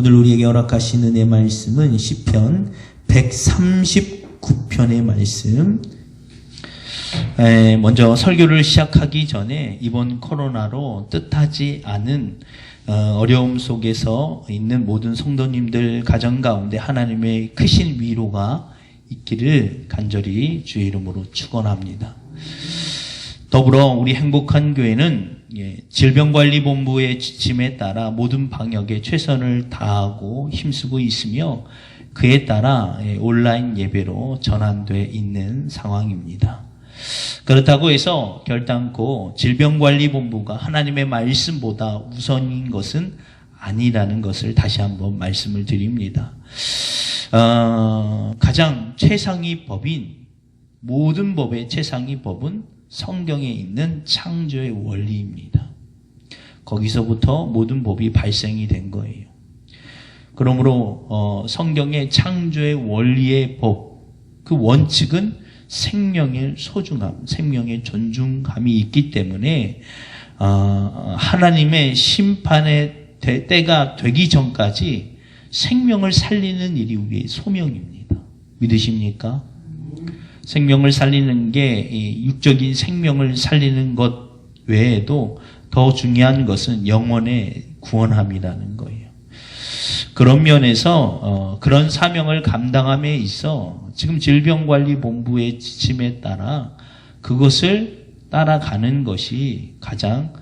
오늘 우리에게 허락하신 은혜 말씀은 시편 139편의 말씀. 먼저 설교를 시작하기 전에 이번 코로나로 뜻하지 않은 어려움 속에서 있는 모든 성도님들 가정 가운데 하나님의 크신 위로가 있기를 간절히 주의 이름으로 축원합니다. 더불어 우리 행복한 교회는 질병관리본부의 지침에 따라 모든 방역에 최선을 다하고 힘쓰고 있으며 그에 따라 온라인 예배로 전환되어 있는 상황입니다. 그렇다고 해서 결단코 질병관리본부가 하나님의 말씀보다 우선인 것은 아니라는 것을 다시 한번 말씀을 드립니다. 가장 최상위 법인, 모든 법의 최상위 법은 성경에 있는 창조의 원리입니다. 거기서부터 모든 법이 발생이 된 거예요. 그러므로 성경의 창조의 원리의 법, 그 원칙은 생명의 소중함, 생명의 존중함이 있기 때문에 하나님의 심판의 때가 되기 전까지 생명을 살리는 일이 우리의 소명입니다. 믿으십니까? 생명을 살리는 게 육적인 생명을 살리는 것 외에도 더 중요한 것은 영혼의 구원함이라는 거예요. 그런 면에서 그런 사명을 감당함에 있어 지금 질병관리본부의 지침에 따라 그것을 따라가는 것이 가장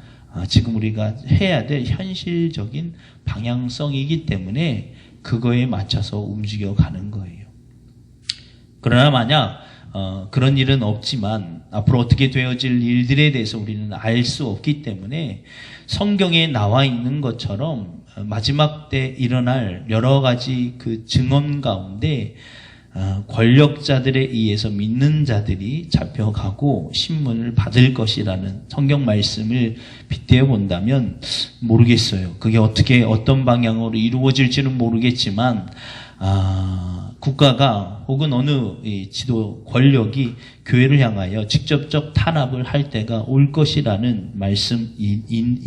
지금 우리가 해야 될 현실적인 방향성이기 때문에 그거에 맞춰서 움직여가는 거예요. 그러나 만약 그런 일은 없지만 앞으로 어떻게 되어질 일들에 대해서 우리는 알 수 없기 때문에 성경에 나와 있는 것처럼 마지막 때 일어날 여러 가지 그 증언 가운데 권력자들에 의해서 믿는 자들이 잡혀가고 신문을 받을 것이라는 성경 말씀을 빗대어 본다면 모르겠어요. 그게 어떻게 어떤 방향으로 이루어질지는 모르겠지만 국가가 혹은 어느 지도 권력이 교회를 향하여 직접적 탄압을 할 때가 올 것이라는 말씀이라면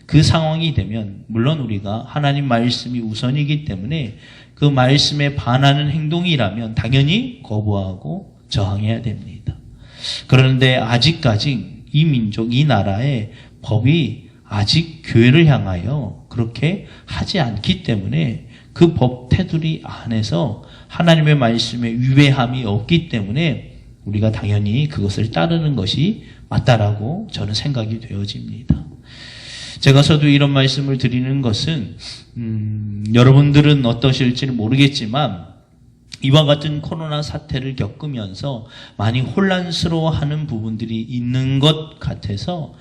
그 상황이 되면 물론 우리가 하나님 말씀이 우선이기 때문에 그 말씀에 반하는 행동이라면 당연히 거부하고 저항해야 됩니다. 그런데 아직까지 이 민족, 이 나라의 법이 아직 교회를 향하여 그렇게 하지 않기 때문에 그 법 테두리 안에서 하나님의 말씀에 위배함이 없기 때문에 우리가 당연히 그것을 따르는 것이 맞다라고 저는 생각이 되어집니다. 제가서도 이런 말씀을 드리는 것은 여러분들은 어떠실지는 모르겠지만 이와 같은 코로나 사태를 겪으면서 많이 혼란스러워하는 부분들이 있는 것 같아서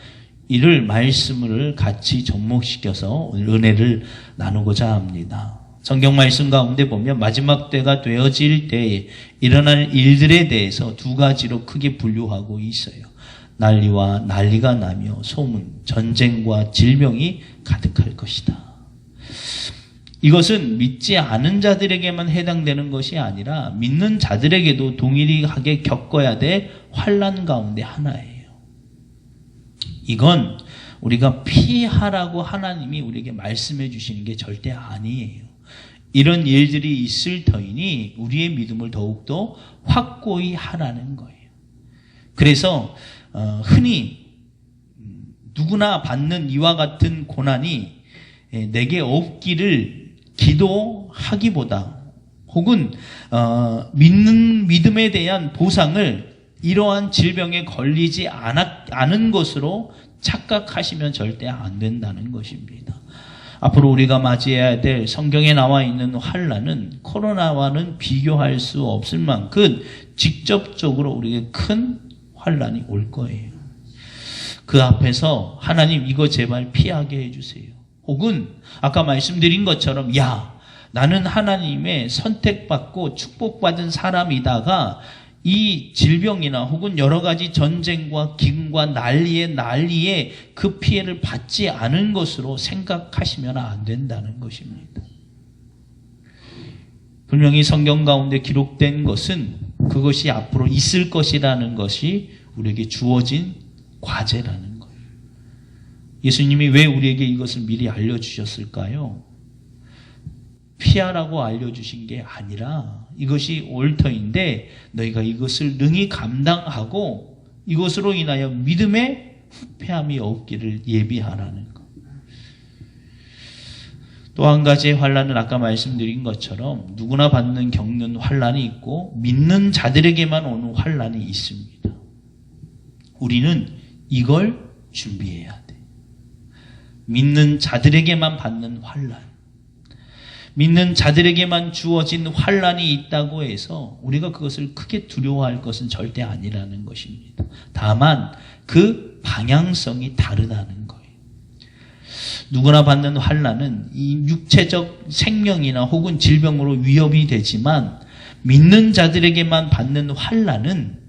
이를 말씀을 같이 접목시켜서 오늘 은혜를 나누고자 합니다. 성경 말씀 가운데 보면 마지막 때가 되어질 때에 일어날 일들에 대해서 두 가지로 크게 분류하고 있어요. 난리와 난리가 나며 소문, 전쟁과 질병이 가득할 것이다. 이것은 믿지 않은 자들에게만 해당되는 것이 아니라 믿는 자들에게도 동일하게 겪어야 될 환난 가운데 하나예요. 이건 우리가 피하라고 하나님이 우리에게 말씀해 주시는 게 절대 아니에요. 이런 일들이 있을 터이니 우리의 믿음을 더욱더 확고히 하라는 거예요. 그래서 흔히 누구나 받는 이와 같은 고난이 내게 없기를 기도하기보다 혹은 믿는 믿음에 대한 보상을 이러한 질병에 걸리지 않은 것으로 착각하시면 절대 안 된다는 것입니다. 앞으로 우리가 맞이해야 될 성경에 나와 있는 환난은 코로나와는 비교할 수 없을 만큼 직접적으로 우리에게 큰 환난이 올 거예요. 그 앞에서 하나님 이거 제발 피하게 해주세요. 혹은 아까 말씀드린 것처럼 나는 하나님의 선택받고 축복받은 사람이다가 이 질병이나 혹은 여러 가지 전쟁과 기근과 난리에 그 피해를 받지 않은 것으로 생각하시면 안 된다는 것입니다. 분명히 성경 가운데 기록된 것은 그것이 앞으로 있을 것이라는 것이 우리에게 주어진 과제라는 거예요. 예수님이 왜 우리에게 이것을 미리 알려주셨을까요? 피하라고 알려주신 게 아니라 이것이 옳터인데 너희가 이것을 능히 감당하고 이것으로 인하여 믿음의 후패함이 없기를 예비하라는 것. 또 한 가지의 환난은 아까 말씀드린 것처럼 누구나 겪는 환난이 있고 믿는 자들에게만 오는 환난이 있습니다. 우리는 이걸 준비해야 돼. 믿는 자들에게만 받는 환난. 믿는 자들에게만 주어진 환난이 있다고 해서 우리가 그것을 크게 두려워할 것은 절대 아니라는 것입니다. 다만 그 방향성이 다르다는 거예요. 누구나 받는 환난은 이 육체적 생명이나 혹은 질병으로 위협이 되지만 믿는 자들에게만 받는 환난은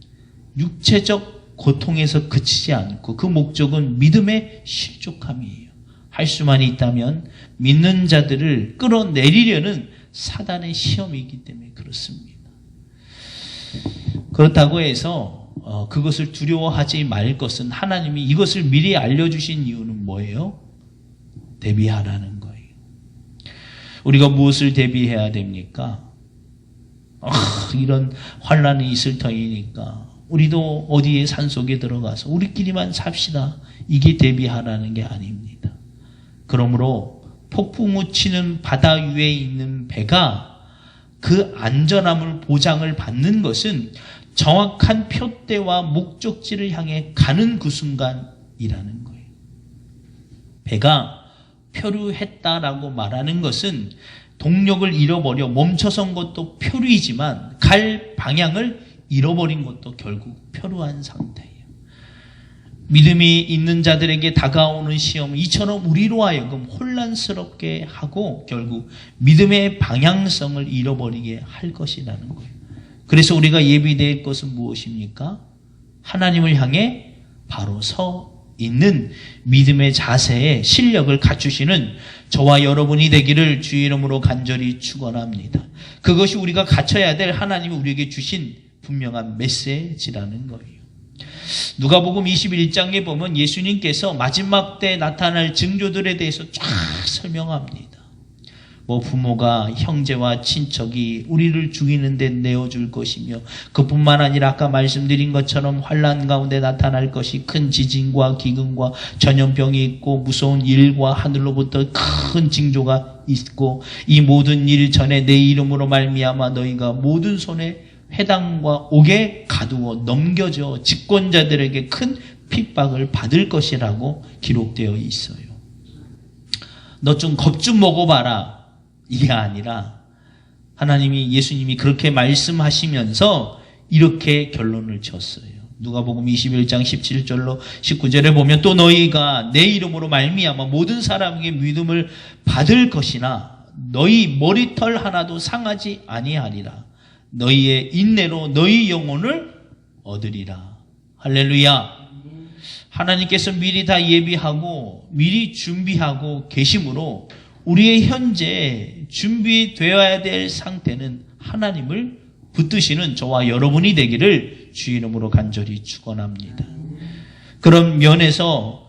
육체적 고통에서 그치지 않고 그 목적은 믿음의 실족함이에요. 할 수만 있다면 믿는 자들을 끌어내리려는 사단의 시험이기 때문에 그렇습니다. 그렇다고 해서 그것을 두려워하지 말 것은 하나님이 이것을 미리 알려주신 이유는 뭐예요? 대비하라는 거예요. 우리가 무엇을 대비해야 됩니까? 이런 환난이 있을 터이니까 우리도 어디에 산속에 들어가서 우리끼리만 삽시다. 이게 대비하라는 게 아닙니다. 그러므로 폭풍우 치는 바다 위에 있는 배가 그 안전함을 보장을 받는 것은 정확한 표대와 목적지를 향해 가는 그 순간이라는 거예요. 배가 표류했다라고 말하는 것은 동력을 잃어버려 멈춰선 것도 표류이지만 갈 방향을 잃어버린 것도 결국 표류한 상태예요. 믿음이 있는 자들에게 다가오는 시험은 이처럼 우리로 하여금 혼란스럽게 하고 결국 믿음의 방향성을 잃어버리게 할 것이라는 거예요. 그래서 우리가 예비될 것은 무엇입니까? 하나님을 향해 바로 서 있는 믿음의 자세에 실력을 갖추시는 저와 여러분이 되기를 주의 이름으로 간절히 축원합니다. 그것이 우리가 갖춰야 될 하나님이 우리에게 주신 분명한 메시지라는 거예요. 누가복음 21장에 보면 예수님께서 마지막 때 나타날 징조들에 대해서 쫙 설명합니다. 부모가 형제와 친척이 우리를 죽이는 데 내어줄 것이며 그뿐만 아니라 아까 말씀드린 것처럼 환난 가운데 나타날 것이 큰 지진과 기근과 전염병이 있고 무서운 일과 하늘로부터 큰 징조가 있고 이 모든 일 전에 내 이름으로 말미암아 너희가 모든 손에 회당과 옥에 가두어 넘겨져 집권자들에게 큰 핍박을 받을 것이라고 기록되어 있어요. 너 좀 겁 좀 먹어봐라. 이게 아니라 하나님이 예수님이 그렇게 말씀하시면서 이렇게 결론을 쳤어요. 누가복음 21장 17절로 19절에 보면 또 너희가 내 이름으로 말미암아 모든 사람에게 믿음을 받을 것이나 너희 머리털 하나도 상하지 아니하리라. 너희의 인내로 너희 영혼을 얻으리라. 할렐루야. 하나님께서 미리 다 예비하고 미리 준비하고 계심으로 우리의 현재 준비되어야 될 상태는 하나님을 붙드시는 저와 여러분이 되기를 주의 이름으로 간절히 축원합니다. 그런 면에서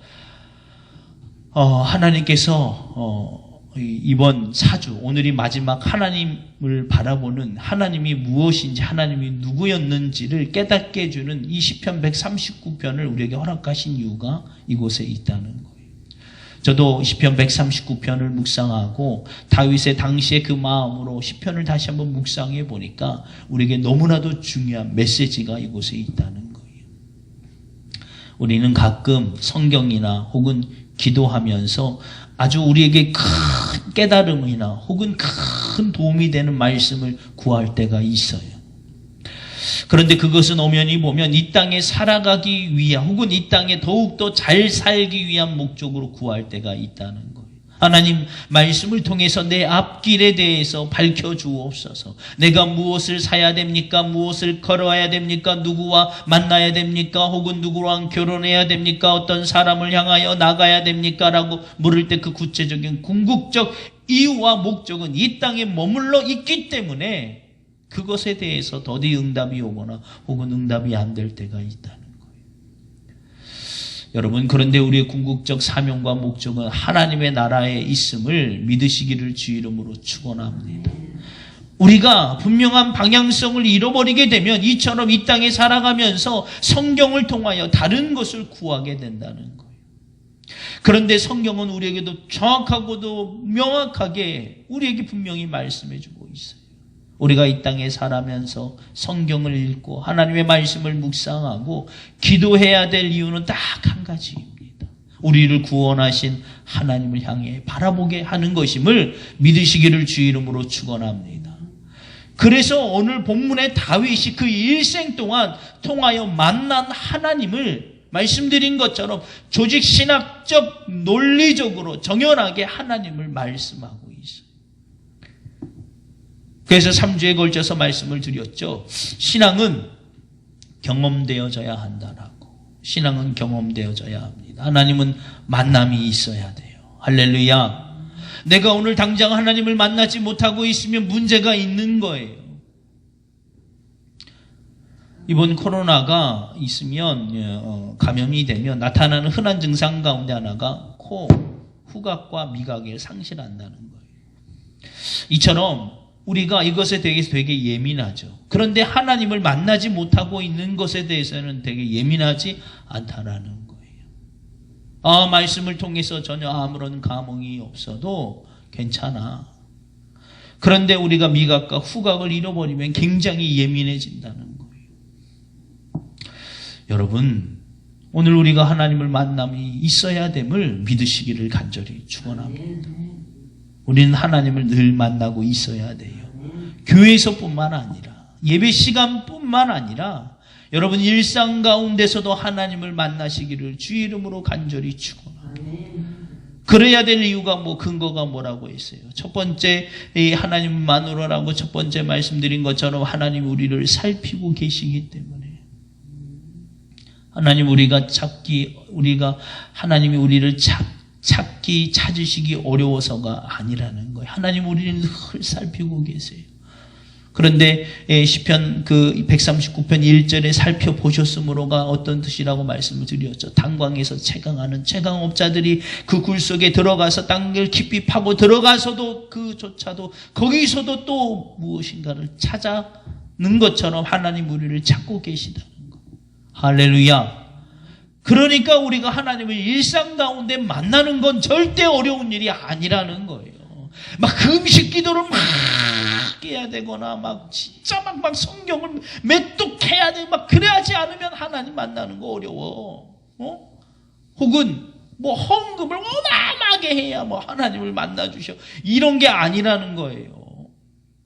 하나님께서 이번 사주 오늘이 마지막 하나님을 바라보는 하나님이 무엇인지 하나님이 누구였는지를 깨닫게 해주는 이 시편 139편을 우리에게 허락하신 이유가 이곳에 있다는 거예요. 저도 시편 139편을 묵상하고 다윗의 당시의 그 마음으로 시편을 다시 한번 묵상해 보니까 우리에게 너무나도 중요한 메시지가 이곳에 있다는 거예요. 우리는 가끔 성경이나 혹은 기도하면서 아주 우리에게 큰 깨달음이나 혹은 큰 도움이 되는 말씀을 구할 때가 있어요. 그런데 그것은 엄연히 보면 이 땅에 살아가기 위한 혹은 이 땅에 더욱더 잘 살기 위한 목적으로 구할 때가 있다는 거예요. 하나님 말씀을 통해서 내 앞길에 대해서 밝혀주옵소서. 내가 무엇을 사야 됩니까? 무엇을 걸어야 됩니까? 누구와 만나야 됩니까? 혹은 누구랑 결혼해야 됩니까? 어떤 사람을 향하여 나가야 됩니까? 라고 물을 때 그 구체적인 궁극적 이유와 목적은 이 땅에 머물러 있기 때문에 그것에 대해서 더디 응답이 오거나 혹은 응답이 안 될 때가 있다는 거예요. 여러분, 그런데 우리의 궁극적 사명과 목적은 하나님의 나라에 있음을 믿으시기를 주 이름으로 축원합니다. 우리가 분명한 방향성을 잃어버리게 되면 이처럼 이 땅에 살아가면서 성경을 통하여 다른 것을 구하게 된다는 거예요. 그런데 성경은 우리에게도 정확하고도 명확하게 우리에게 분명히 말씀해주고 있어요. 우리가 이 땅에 살아면서 성경을 읽고 하나님의 말씀을 묵상하고 기도해야 될 이유는 딱 한 가지입니다. 우리를 구원하신 하나님을 향해 바라보게 하는 것임을 믿으시기를 주 이름으로 축원합니다. 그래서 오늘 본문의 다윗이 그 일생 동안 통하여 만난 하나님을 말씀드린 것처럼 조직 신학적 논리적으로 정연하게 하나님을 말씀하고 있어요. 그래서 3주에 걸쳐서 말씀을 드렸죠. 신앙은 경험되어져야 한다라고. 신앙은 경험되어져야 합니다. 하나님은 만남이 있어야 돼요. 할렐루야. 내가 오늘 당장 하나님을 만나지 못하고 있으면 문제가 있는 거예요. 이번 코로나가 있으면 감염이 되면 나타나는 흔한 증상 가운데 하나가 코, 후각과 미각을 상실한다는 거예요. 이처럼 우리가 이것에 대해서 되게 예민하죠. 그런데 하나님을 만나지 못하고 있는 것에 대해서는 되게 예민하지 않다라는 거예요. 말씀을 통해서 전혀 아무런 감흥이 없어도 괜찮아. 그런데 우리가 미각과 후각을 잃어버리면 굉장히 예민해진다는 거예요. 여러분, 오늘 우리가 하나님을 만남이 있어야 됨을 믿으시기를 간절히 축원합니다. 우리는 하나님을 늘 만나고 있어야 돼요. 교회에서뿐만 아니라 예배 시간뿐만 아니라 여러분 일상 가운데서도 하나님을 만나시기를 주 이름으로 간절히 축원합니다. 그래야 될 이유가 근거가 뭐라고 했어요? 첫 번째 하나님만으로라고 첫 번째 말씀드린 것처럼 하나님 우리를 살피고 계시기 때문에 하나님이 우리를 찾으시기 어려워서가 아니라는 거예요. 하나님 우리를 늘 살피고 계세요. 그런데 시편 139편 1절에 살펴보셨으므로가 어떤 뜻이라고 말씀을 드렸죠. 탄광에서 채광하는 채광업자들이 그 굴 속에 들어가서 땅을 깊이 파고 들어가서도 그조차도 거기서도 또 무엇인가를 찾아는 것처럼 하나님 우리를 찾고 계시다는 거. 할렐루야. 그러니까 우리가 하나님을 일상 가운데 만나는 건 절대 어려운 일이 아니라는 거예요. 막 금식 기도를 막 해야 되거나 진짜 성경을 매독해야 돼. 그래야지 않으면 하나님 만나는 거 어려워. 혹은 헌금을 어마어마하게 해야 하나님을 만나 주셔. 이런 게 아니라는 거예요.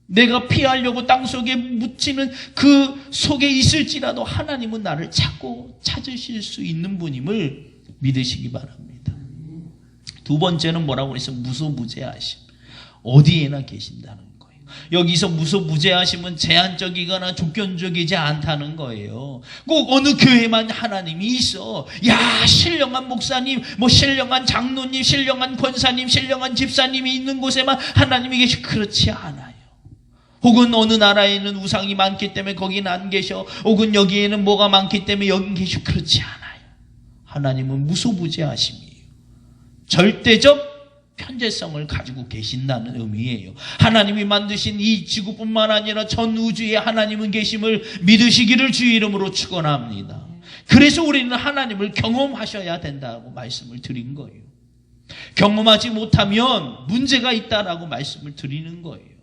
내가 피하려고 땅속에 묻히는 그 속에 있을지라도 하나님은 나를 찾으실 수 있는 분임을 믿으시기 바랍니다. 두 번째는 뭐라고 그랬어요? 무소부재하심. 어디에나 계신다는 거예요. 여기서 무소부재하심은 제한적이거나 조건적이지 않다는 거예요. 꼭 어느 교회만 하나님이 있어. 신령한 목사님, 신령한 장로님, 신령한 권사님, 신령한 집사님이 있는 곳에만 하나님이 계시. 그렇지 않아요. 혹은 어느 나라에는 우상이 많기 때문에 거기는 안 계셔. 혹은 여기에는 뭐가 많기 때문에 여긴 계셔. 그렇지 않아요. 하나님은 무소부재하심이에요. 절대적 편재성을 가지고 계신다는 의미예요. 하나님이 만드신 이 지구뿐만 아니라 전 우주에 하나님은 계심을 믿으시기를 주 이름으로 축원합니다. 그래서 우리는 하나님을 경험하셔야 된다고 말씀을 드린 거예요. 경험하지 못하면 문제가 있다라고 말씀을 드리는 거예요.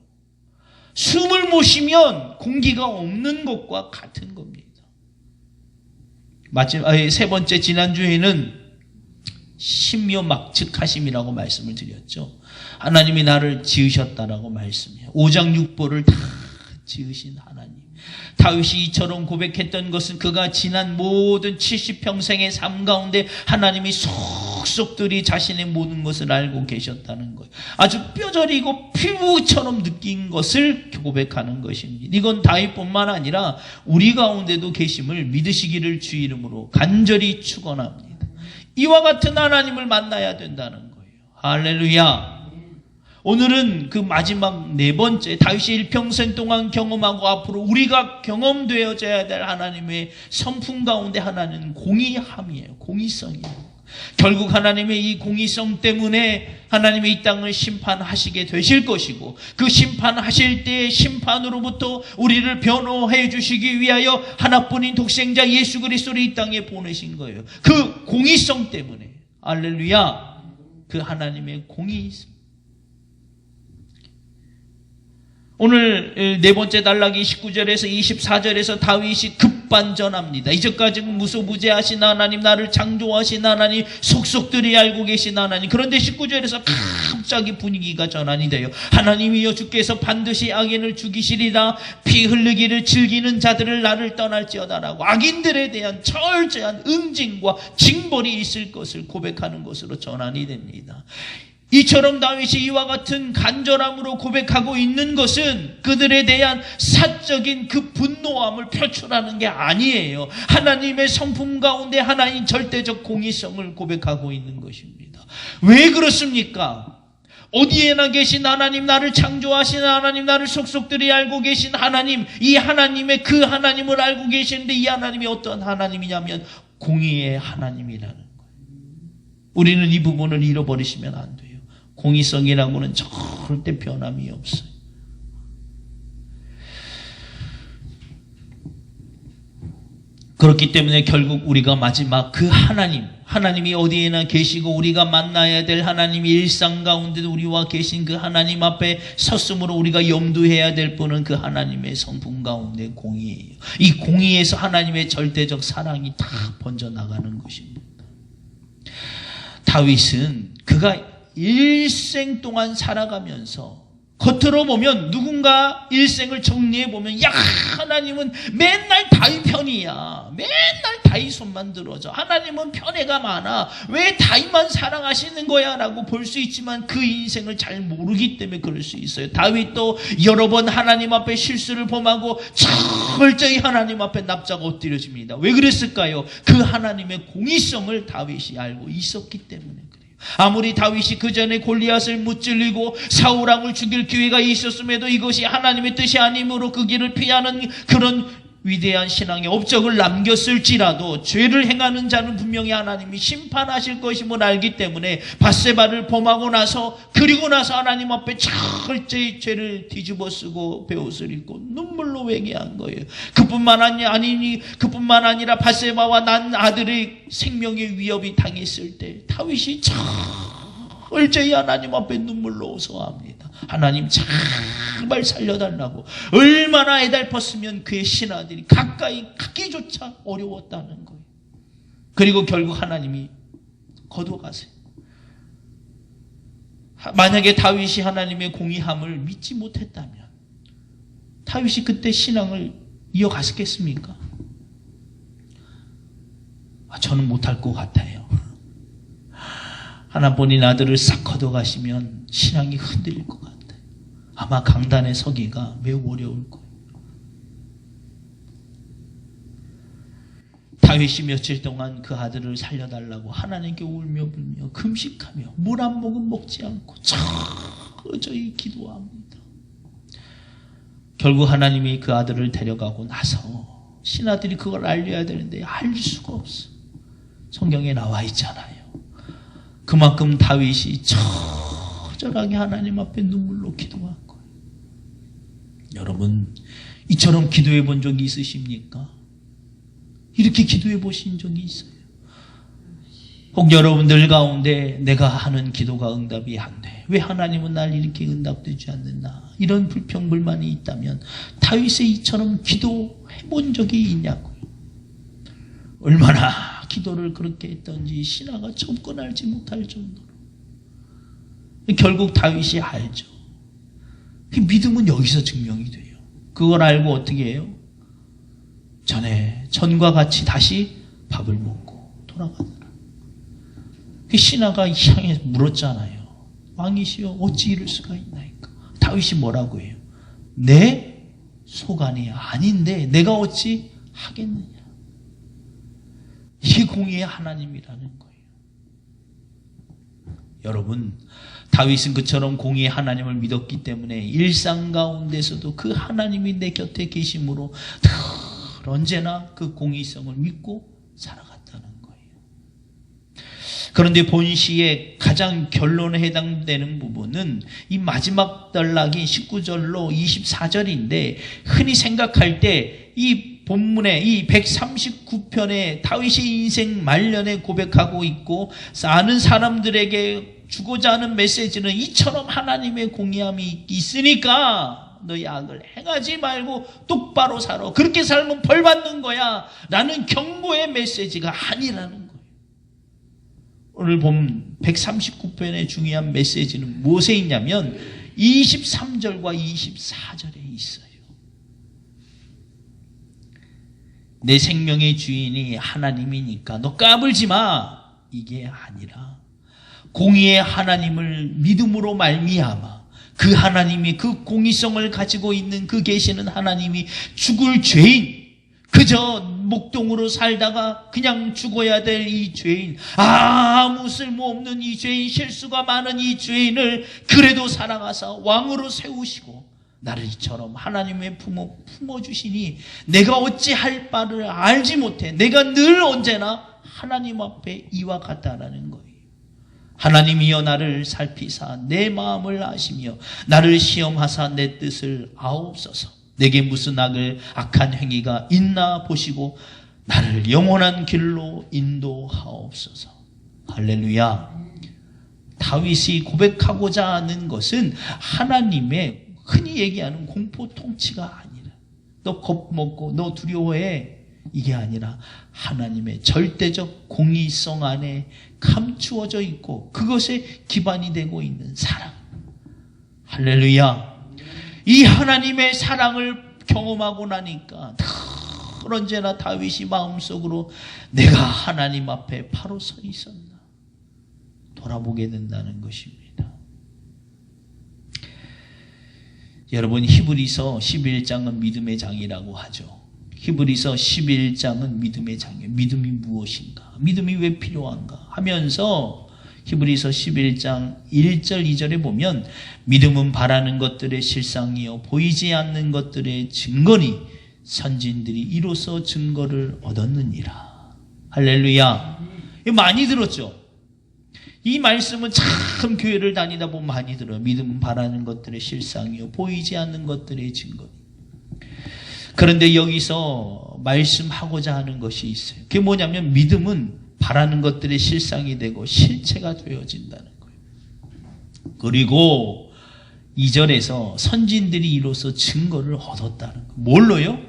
숨을 못 쉬면 공기가 없는 것과 같은 겁니다. 세 번째, 지난주에는 신묘막측하심이라고 말씀을 드렸죠. 하나님이 나를 지으셨다라고 말씀해요. 5장 6보를 다 지으신 하나님. 다윗이 이처럼 고백했던 것은 그가 지난 모든 70평생의 삶 가운데 하나님이 속속들이 자신의 모든 것을 알고 계셨다는 거예요. 아주 뼈저리고 피부처럼 느낀 것을 고백하는 것입니다. 이건 다윗뿐만 아니라 우리 가운데도 계심을 믿으시기를 주 이름으로 간절히 축원합니다. 이와 같은 하나님을 만나야 된다는 거예요. 할렐루야. 오늘은 그 마지막 네 번째, 다윗이 일평생 동안 경험하고 앞으로 우리가 경험되어져야 될 하나님의 성품 가운데 하나는 공의함이에요. 공의성이에요. 결국 하나님의 이 공의성 때문에 하나님의 이 땅을 심판하시게 되실 것이고, 그 심판하실 때의 심판으로부터 우리를 변호해 주시기 위하여 하나뿐인 독생자 예수 그리스도를 이 땅에 보내신 거예요. 그 공의성 때문에. 할렐루야. 그 하나님의 공의성. 오늘 네 번째 단락이 19절에서 24절에서 다윗이 급반전합니다. 이제까지 무소부재하신 하나님, 나를 창조하신 하나님, 속속들이 알고 계신 하나님. 그런데 19절에서 갑자기 분위기가 전환이 돼요. 하나님이여, 주께서 반드시 악인을 죽이시리라. 피 흘리기를 즐기는 자들을 나를 떠날지어다라고 악인들에 대한 철저한 응징과 징벌이 있을 것을 고백하는 것으로 전환이 됩니다. 이처럼 다윗이 이와 같은 간절함으로 고백하고 있는 것은 그들에 대한 사적인 그 분노함을 표출하는 게 아니에요. 하나님의 성품 가운데 하나님 절대적 공의성을 고백하고 있는 것입니다. 왜 그렇습니까? 어디에나 계신 하나님, 나를 창조하신 하나님, 나를 속속들이 알고 계신 하나님, 이 하나님의 그 하나님을 알고 계시는데, 이 하나님이 어떤 하나님이냐면 공의의 하나님이라는 거예요. 우리는 이 부분을 잃어버리시면 안 돼요. 공의성이라고는 절대 변함이 없어요. 그렇기 때문에 결국 우리가 마지막 그 하나님이 어디에나 계시고 우리가 만나야 될 하나님이 일상 가운데도 우리와 계신 그 하나님 앞에 섰으므로 우리가 염두해야 될 분은 그 하나님의 성품 가운데 공의예요. 이 공의에서 하나님의 절대적 사랑이 다 번져나가는 것입니다. 다윗은 그가 일생 동안 살아가면서 겉으로 보면 누군가 일생을 정리해보면, 야, 하나님은 맨날 다윗 편이야. 맨날 다윗 손만 들어줘. 하나님은 편애가 많아. 왜 다윗만 사랑하시는 거야? 라고 볼 수 있지만 그 인생을 잘 모르기 때문에 그럴 수 있어요. 다윗도 여러 번 하나님 앞에 실수를 범하고 철저히 하나님 앞에 납작 엎드려집니다. 왜 그랬을까요? 그 하나님의 공의성을 다윗이 알고 있었기 때문에 그래요. 아무리 다윗이 그 전에 골리앗을 무찔리고 사울왕을 죽일 기회가 있었음에도 이것이 하나님의 뜻이 아니므로 그 길을 피하는 그런 위대한 신앙의 업적을 남겼을지라도 죄를 행하는 자는 분명히 하나님이 심판하실 것임을 알기 때문에 바세바를 범하고 나서, 그리고 나서 하나님 앞에 철저히 죄를 뒤집어 쓰고 베옷을 입고 눈물로 회개한 거예요. 그뿐만 아니라 바세바와 난 아들의 생명의 위협이 당했을 때 다윗이 철저히 하나님 앞에 눈물로 호소합니다. 하나님 정말 살려달라고. 얼마나 애달팠으면 그의 신하들이 가까이 가기조차 어려웠다는 거예요. 그리고 결국 하나님이 거둬가세요. 만약에 다윗이 하나님의 공의함을 믿지 못했다면 다윗이 그때 신앙을 이어갔겠습니까? 저는 못할 것 같아요. 하나뿐인 아들을 싹 거둬가시면 신앙이 흔들릴 것 같아요. 아마 강단에 서기가 매우 어려울 거예요. 다윗이 며칠 동안 그 아들을 살려달라고 하나님께 울며 불며 금식하며 물 한 모금 먹지 않고 철저히 기도합니다. 결국 하나님이 그 아들을 데려가고 나서 신하들이 그걸 알려야 되는데 알 수가 없어. 성경에 나와 있잖아요. 그만큼 다윗이 처절하게 하나님 앞에 눈물로 기도한 거예요. 여러분, 이처럼 기도해 본 적이 있으십니까? 이렇게 기도해 보신 적이 있어요? 혹 여러분들 가운데 내가 하는 기도가 응답이 안 돼. 왜 하나님은 날 이렇게 응답되지 않는다. 이런 불평, 불만이 있다면 다윗의 이처럼 기도해 본 적이 있냐고요. 얼마나 기도를 그렇게 했던지 신하가 접근하지 못할 정도로. 결국 다윗이 알죠. 믿음은 여기서 증명이 돼요. 그걸 알고 어떻게 해요? 전과 같이 다시 밥을 먹고 돌아가더라. 신하가 향해 물었잖아요. 왕이시여 어찌 이럴 수가 있나이까. 다윗이 뭐라고 해요? 내 소관이 아닌데 내가 어찌 하겠느냐. 이게 공의의 하나님이라는 거예요. 여러분, 다윗은 그처럼 공의의 하나님을 믿었기 때문에 일상 가운데서도 그 하나님이 내 곁에 계심으로 늘 언제나 그 공의성을 믿고 살아갔다는 거예요. 그런데 본시의 가장 결론에 해당되는 부분은 이 마지막 단락인 19절로 24절인데, 흔히 생각할 때 이 본문의 이 139편의 다윗의 인생 말년에 고백하고 있고 사는 사람들에게 주고자 하는 메시지는 이처럼 하나님의 공의함이 있으니까 너희 악을 행하지 말고 똑바로 살아. 그렇게 살면 벌 받는 거야 라는 경고의 메시지가 아니라는 거예요. 오늘 본 139편의 중요한 메시지는 무엇에 있냐면 23절과 24절에 있어요. 내 생명의 주인이 하나님이니까 너 까불지 마, 이게 아니라 공의의 하나님을 믿음으로 말미암아 그 하나님이 그 공의성을 가지고 있는 그 계시는 하나님이 죽을 죄인, 그저 목동으로 살다가 그냥 죽어야 될 이 죄인, 아무 쓸모없는 이 죄인, 실수가 많은 이 죄인을 그래도 사랑하사 왕으로 세우시고 나를 이처럼 하나님의 품어주시니 내가 어찌할 바를 알지 못해. 내가 늘 언제나 하나님 앞에 이와 같다라는 거예요. 하나님이여 나를 살피사 내 마음을 아시며 나를 시험하사 내 뜻을 아옵소서. 내게 무슨 악한 행위가 있나 보시고 나를 영원한 길로 인도하옵소서. 할렐루야. 다윗이 고백하고자 하는 것은 하나님의 흔히 얘기하는 공포 통치가 아니라 너 겁먹고 너 두려워해, 이게 아니라 하나님의 절대적 공의성 안에 감추어져 있고 그것에 기반이 되고 있는 사랑. 할렐루야. 이 하나님의 사랑을 경험하고 나니까 늘 언제나 다윗이 마음속으로 내가 하나님 앞에 바로 서 있었나 돌아보게 된다는 것입니다. 여러분, 히브리서 11장은 믿음의 장이라고 하죠. 히브리서 11장은 믿음의 장이에요. 믿음이 무엇인가? 믿음이 왜 필요한가? 하면서 히브리서 11장 1절 2절에 보면 믿음은 바라는 것들의 실상이요 보이지 않는 것들의 증거니 선진들이 이로써 증거를 얻었느니라. 할렐루야. 많이 들었죠? 이 말씀은 참 교회를 다니다 보면 많이 들어요. 믿음은 바라는 것들의 실상이요 보이지 않는 것들의 증거니. 그런데 여기서 말씀하고자 하는 것이 있어요. 그게 뭐냐면 믿음은 바라는 것들의 실상이 되고 실체가 되어진다는 거예요. 그리고 2절에서 선진들이 이로써 증거를 얻었다는 거예요. 뭘로요?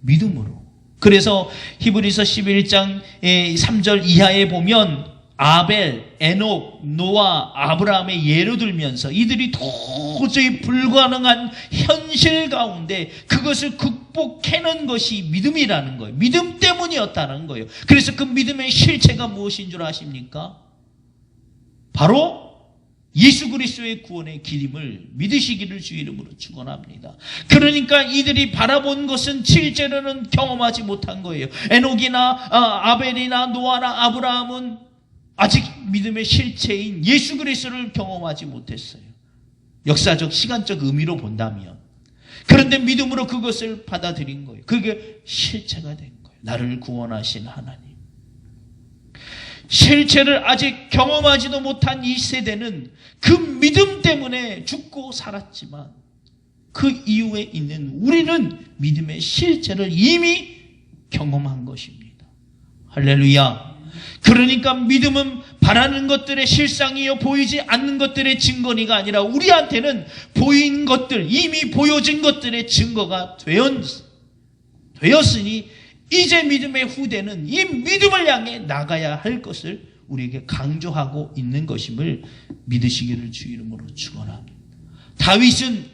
믿음으로. 그래서 히브리서 11장 3절 이하에 보면 아벨, 에녹, 노아, 아브라함의 예로 들면서 이들이 도저히 불가능한 현실 가운데 그것을 극복해낸 것이 믿음이라는 거예요. 믿음 때문이었다는 거예요. 그래서 그 믿음의 실체가 무엇인 줄 아십니까? 바로 예수 그리스도의 구원의 길임을 믿으시기를 주 이름으로 축원합니다. 그러니까 이들이 바라본 것은 실제로는 경험하지 못한 거예요. 에녹이나 아벨이나 노아나 아브라함은 아직 믿음의 실체인 예수 그리스도를 경험하지 못했어요. 역사적 시간적 의미로 본다면. 그런데 믿음으로 그것을 받아들인 거예요. 그게 실체가 된 거예요. 나를 구원하신 하나님. 실체를 아직 경험하지도 못한 이 세대는 그 믿음 때문에 죽고 살았지만 그 이후에 있는 우리는 믿음의 실체를 이미 경험한 것입니다. 할렐루야. 그러니까 믿음은 바라는 것들의 실상이요 보이지 않는 것들의 증거니가 아니라 우리한테는 보인 것들, 이미 보여진 것들의 증거가 되었으니 이제 믿음의 후대는 이 믿음을 향해 나가야 할 것을 우리에게 강조하고 있는 것임을 믿으시기를 주 이름으로 축원합니다. 다윗은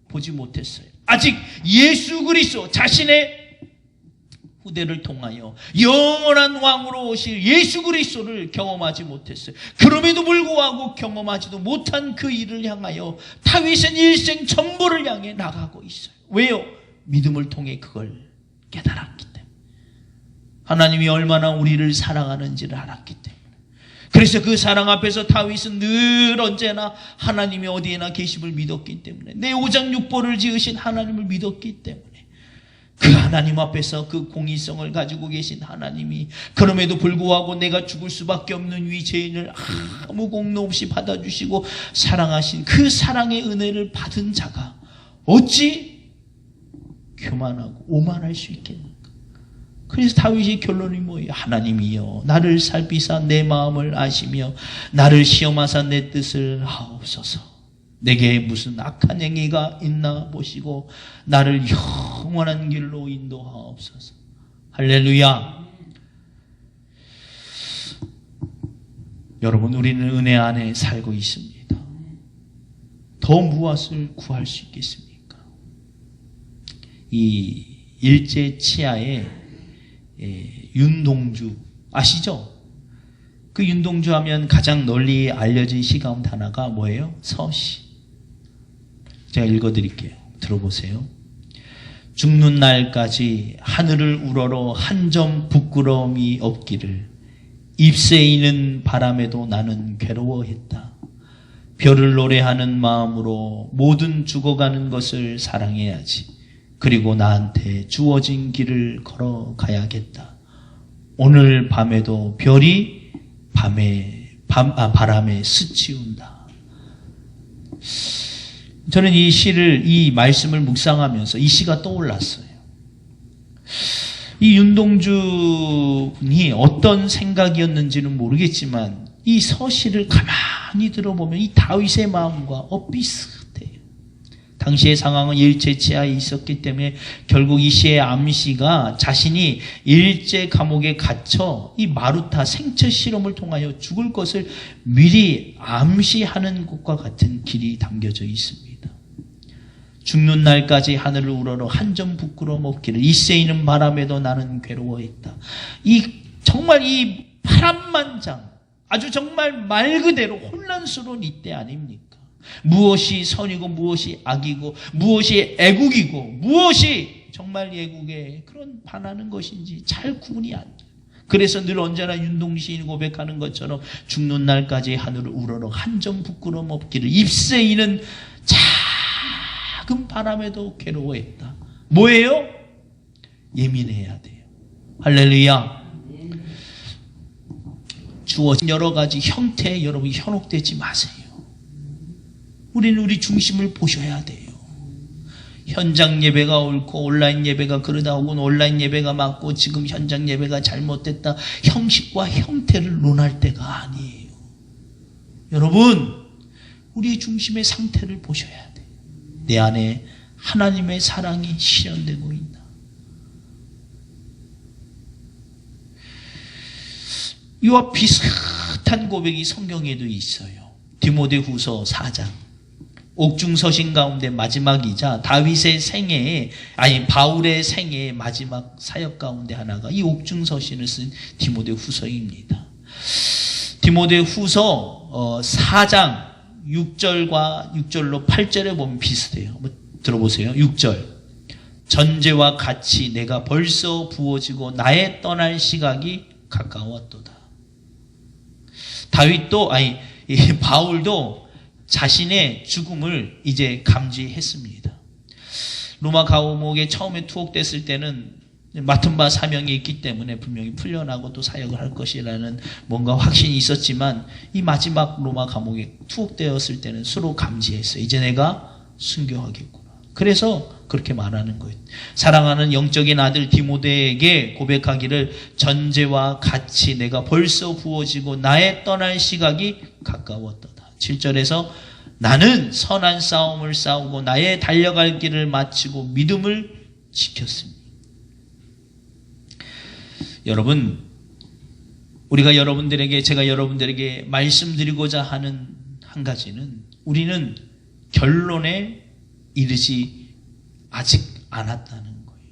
보지 못했어요. 아직 예수 그리스도 자신의 후대를 통하여 영원한 왕으로 오실 예수 그리스도를 경험하지 못했어요. 그럼에도 불구하고 경험하지도 못한 그 일을 향하여 다윗은 일생 전부를 향해 나가고 있어요. 왜요? 믿음을 통해 그걸 깨달았기 때문에. 하나님이 얼마나 우리를 사랑하는지를 알았기 때문에. 그래서 그 사랑 앞에서 다윗은 늘 언제나 하나님이 어디에나 계심을 믿었기 때문에, 내 오장육부를 지으신 하나님을 믿었기 때문에, 그 하나님 앞에서 그 공의성을 가지고 계신 하나님이 그럼에도 불구하고 내가 죽을 수밖에 없는 위 죄인을 아무 공로 없이 받아주시고 사랑하신 그 사랑의 은혜를 받은 자가 어찌 교만하고 오만할 수 있겠는가? 그래서 다윗의 결론이 뭐예요? 하나님이여 나를 살피사 내 마음을 아시며 나를 시험하사 내 뜻을 하옵소서. 내게 무슨 악한 행위가 있나 보시고 나를 영원한 길로 인도하옵소서. 할렐루야. 여러분, 우리는 은혜 안에 살고 있습니다. 더 무엇을 구할 수 있겠습니까? 이 일제 치하의 윤동주 아시죠? 그 윤동주 하면 가장 널리 알려진 시 가운데 하나가 뭐예요? 서시. 제가 읽어드릴게요. 들어보세요. 죽는 날까지 하늘을 우러러 한 점 부끄러움이 없기를 잎새이는 바람에도 나는 괴로워했다. 별을 노래하는 마음으로 모든 죽어가는 것을 사랑해야지. 그리고 나한테 주어진 길을 걸어가야겠다. 오늘 밤에도 별이 바람에 스치운다. 저는 이 말씀을 묵상하면서 이 시가 떠올랐어요. 이 윤동주 분이 어떤 생각이었는지는 모르겠지만 이 서시를 가만히 들어보면 이 다윗의 마음과 비슷해요. 당시의 상황은 일제 치하에 있었기 때문에 결국 이 시의 암시가 자신이 일제 감옥에 갇혀 이 마루타 생체 실험을 통하여 죽을 것을 미리 암시하는 것과 같은 길이 담겨져 있습니다. 죽는 날까지 하늘을 우러러 한 점 부끄러움 없기를 잎새이는 바람에도 나는 괴로워했다. 정말 이 파란만장, 아주 정말 말 그대로 혼란스러운 이때 아닙니까? 무엇이 선이고 무엇이 악이고 무엇이 애국이고 무엇이 정말 예국의 그런 반하는 것인지 잘 구분이 안 돼요. 그래서 늘 언제나 윤동시인이 고백하는 것처럼 죽는 날까지 하늘을 우러러 한 점 부끄러움 없기를 잎새이는 작은 바람에도 괴로워했다. 뭐예요? 예민해야 돼요. 할렐루야. 주어진 여러 가지 형태에 여러분 현혹되지 마세요. 우리는 우리 중심을 보셔야 돼요. 현장 예배가 옳고 온라인 예배가 그러다 혹은 온라인 예배가 맞고 지금 현장 예배가 잘못됐다. 형식과 형태를 논할 때가 아니에요. 여러분, 우리의 중심의 상태를 보셔야 돼요. 내 안에 하나님의 사랑이 실현되고 있나. 이와 비슷한 고백이 성경에도 있어요. 디모데후서 4장. 옥중서신 가운데 마지막이자 다윗의 생애에 바울의 생애의 마지막 사역 가운데 하나가 이 옥중서신을 쓴 디모데후서입니다. 디모데후서 4장 6절과 6절로 8절에 보면 비슷해요. 한번 들어보세요. 6절. 전제와 같이 내가 벌써 부어지고 나의 떠날 시각이 가까웠도다. 바울도 자신의 죽음을 이제 감지했습니다. 로마 감옥에 처음에 투옥됐을 때는 맡은 바 사명이 있기 때문에 분명히 풀려나고 또 사역을 할 것이라는 뭔가 확신이 있었지만 이 마지막 로마 감옥에 투옥되었을 때는 서로 감지했어요. 이제 내가 순교하겠구나. 그래서 그렇게 말하는 거예요. 사랑하는 영적인 아들 디모데에게 고백하기를 전제와 같이 내가 벌써 부어지고 나의 떠날 시각이 가까웠도다. 7절에서 나는 선한 싸움을 싸우고 나의 달려갈 길을 마치고 믿음을 지켰습니다. 여러분, 제가 여러분들에게 말씀드리고자 하는 한 가지는 우리는 결론에 이르지 아직 않았다는 거예요.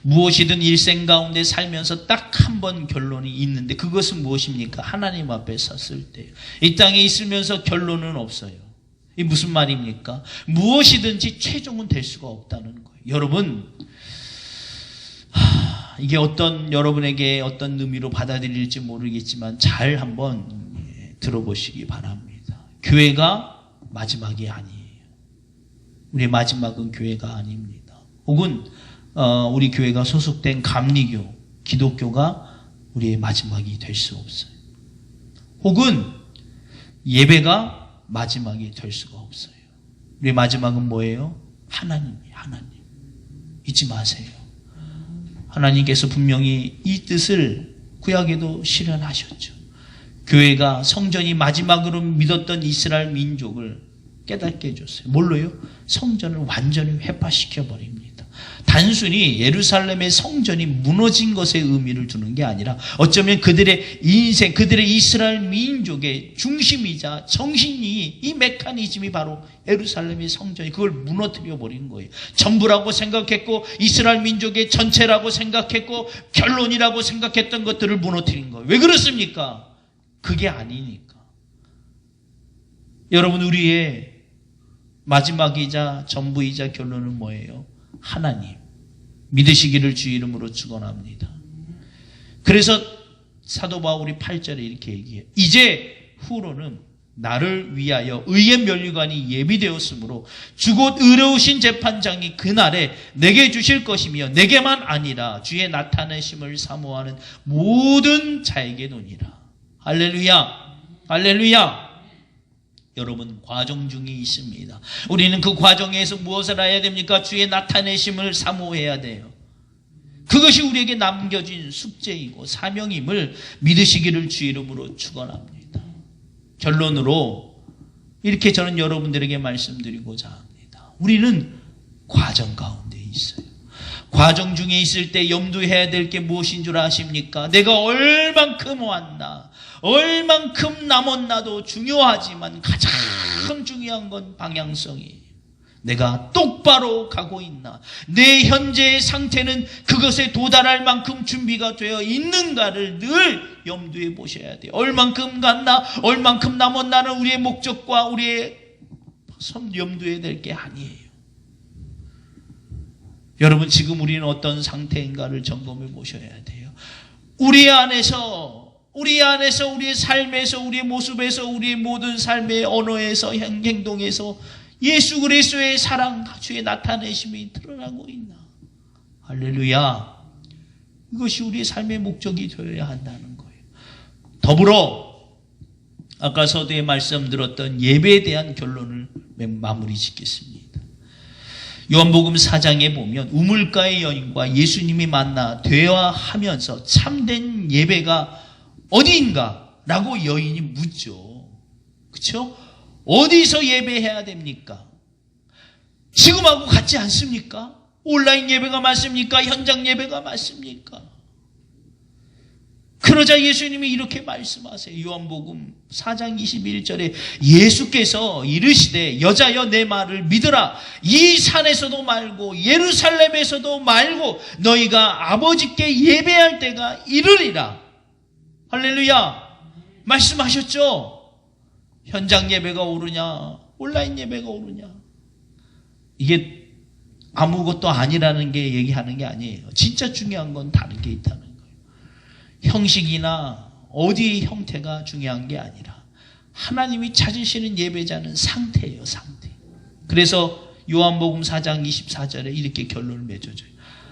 무엇이든 일생 가운데 살면서 딱 한 번 결론이 있는데 그것은 무엇입니까? 하나님 앞에 섰을 때요. 이 땅에 있으면서 결론은 없어요. 이 무슨 말입니까? 무엇이든지 최종은 될 수가 없다는 거예요. 여러분, 이게 여러분에게 어떤 의미로 받아들일지 모르겠지만 잘 한번 들어보시기 바랍니다. 교회가 마지막이 아니에요. 우리의 마지막은 교회가 아닙니다. 혹은 우리 교회가 소속된 감리교, 기독교가 우리의 마지막이 될 수 없어요. 혹은 예배가 마지막이 될 수가 없어요. 우리의 마지막은 뭐예요? 하나님이에요. 하나님. 잊지 마세요. 하나님께서 분명히 이 뜻을 구약에도 실현하셨죠. 교회가 성전이 마지막으로 믿었던 이스라엘 민족을 깨닫게 해줬어요. 뭘로요? 성전을 완전히 회파시켜 버립니다. 단순히 예루살렘의 성전이 무너진 것에 의미를 두는 게 아니라 어쩌면 그들의 인생, 그들의 이스라엘 민족의 중심이자 정신이, 이 메커니즘이 바로 예루살렘의 성전이 그걸 무너뜨려 버린 거예요. 전부라고 생각했고 이스라엘 민족의 전체라고 생각했고 결론이라고 생각했던 것들을 무너뜨린 거예요. 왜 그렇습니까? 그게 아니니까. 여러분, 우리의 마지막이자 전부이자 결론은 뭐예요? 하나님. 믿으시기를 주 이름으로 축원합니다. 그래서 사도 바울이 8절에 이렇게 얘기해요. 이제 후로는 나를 위하여 의의 면류관이 예비되었으므로 주곧 의로우신 재판장이 그날에 내게 주실 것이며 내게만 아니라 주의 나타내심을 사모하는 모든 자에게 노니라. 할렐루야. 할렐루야. 여러분, 과정 중에 있습니다. 우리는 그 과정에서 무엇을 해야 됩니까? 주의 나타내심을 사모해야 돼요. 그것이 우리에게 남겨진 숙제이고 사명임을 믿으시기를 주 이름으로 축원합니다. 결론으로 이렇게 저는 여러분들에게 말씀드리고자 합니다. 우리는 과정 가운데 있어요. 과정 중에 있을 때 염두해야 될 게 무엇인 줄 아십니까? 내가 얼만큼 왔나, 얼만큼 남았나도 중요하지만 가장 중요한 건 방향성이에요. 내가 똑바로 가고 있나, 내 현재의 상태는 그것에 도달할 만큼 준비가 되어 있는가를 늘 염두해 보셔야 돼요. 얼만큼 갔나, 얼만큼 남았나는 우리의 목적과 우리의 염두해야 될 게 아니에요. 여러분, 지금 우리는 어떤 상태인가를 점검해 보셔야 돼요. 우리 안에서, 우리의 삶에서, 우리의 모습에서, 우리의 모든 삶의 언어에서, 행동에서 예수 그리스도의 사랑, 주의 나타내심이 드러나고 있나? 할렐루야. 이것이 우리의 삶의 목적이 되어야 한다는 거예요. 더불어 아까 서두에 말씀드렸던 예배에 대한 결론을 마무리 짓겠습니다. 요한복음 4장에 보면 우물가의 여인과 예수님이 만나 대화하면서 참된 예배가 어디인가? 라고 여인이 묻죠. 그렇죠? 어디서 예배해야 됩니까? 지금하고 같지 않습니까? 온라인 예배가 맞습니까? 현장 예배가 맞습니까? 그러자 예수님이 이렇게 말씀하세요. 요한복음 4장 21절에 예수께서 이르시되 여자여 내 말을 믿으라. 이 산에서도 말고 예루살렘에서도 말고 너희가 아버지께 예배할 때가 이르리라. 할렐루야. 말씀하셨죠? 현장 예배가 오르냐, 온라인 예배가 오르냐. 이게 아무것도 아니라는 게 얘기하는 게 아니에요. 진짜 중요한 건 다른 게 있다는 거예요. 형식이나 어디의 형태가 중요한 게 아니라 하나님이 찾으시는 예배자는 상태예요, 상태. 그래서 요한복음 4장 24절에 이렇게 결론을 맺어줘요.